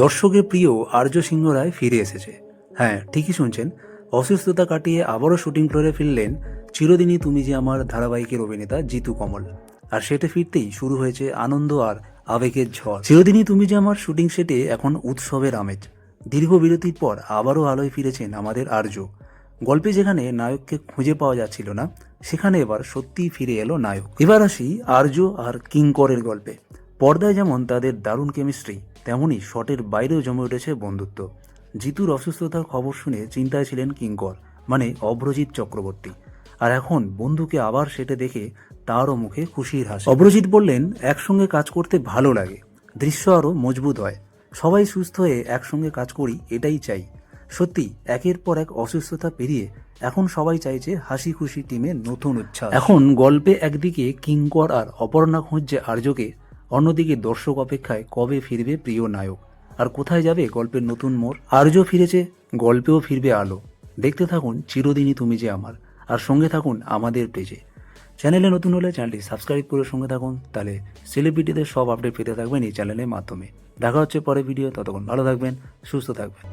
দর্শকের প্রিয় আর্য সিংহ রায় ফিরে এসেছে। হ্যাঁ, ঠিকই শুনছেন, অসুস্থতা কাটিয়ে আবারও শুটিং ফ্লোরে ফিরলেন চিরদিনই তুমি যে আমার ধারাবাহিকের অভিনেতা জিতু কমল। আর সেটা ফিরতেই শুরু হয়েছে আনন্দ আর আবেগের ঝড়। চিরদিনই তুমি যে আমার শুটিং সেটে এখন উৎসবের আমেজ। দীর্ঘ বিরতির পর আবারও আলোয় ফিরেছেন আমাদের আর্য। গল্পে যেখানে নায়ককে খুঁজে পাওয়া যাচ্ছিল না, সেখানে এবার সত্যিই ফিরে এলো নায়ক। এবার আসি আর্য আর কিঙ্করের গল্পে। পর্দায় যেমন তাদের দারুণ কেমিস্ট্রি, তেমনই শটের বাইরেও জমে উঠেছে বন্ধুত্ব। জিতুর অসুস্থতার খবর শুনে চিন্তায় ছিলেন কিঙ্কর, মানে অভ্রজিৎ চক্রবর্তী। আর এখন বন্ধুকে আবার সেটে দেখে তারও মুখে খুশির হাসি। অভ্রজিৎ বললেন, একসঙ্গে কাজ করতে ভালো লাগে, দৃশ্য আরও মজবুত হয়, সবাই সুস্থ হয়ে একসঙ্গে কাজ করি, এটাই চাই। সত্যি একের পর এক অসুস্থতা পেরিয়ে এখন সবাই চাইছে হাসি খুশি টিমের নতুন উচ্ছ্বাস। এখন গল্পে একদিকে কিঙ্কর আর অপর্ণা খুঁজছে আর্যকে, অন্যদিকে দর্শক অপেক্ষায় কবে ফিরবে প্রিয় নায়ক, আর কোথায় যাবে গল্পের নতুন মোড়। আর্য ফিরেছে, গল্পেও ফিরবে আলো। দেখতে থাকুন চিরদিনই তুমি যে আমার, আর সঙ্গে থাকুন আমাদের পেজে। চ্যানেলে নতুন হলে চ্যানেলটি সাবস্ক্রাইব করে সঙ্গে থাকুন, তাহলে সেলিব্রিটিদের সব আপডেট পেতে থাকবেন এই চ্যানেলের মাধ্যমে। দেখা হচ্ছে পরের ভিডিও, ততক্ষণ ভালো থাকবেন, সুস্থ থাকবেন।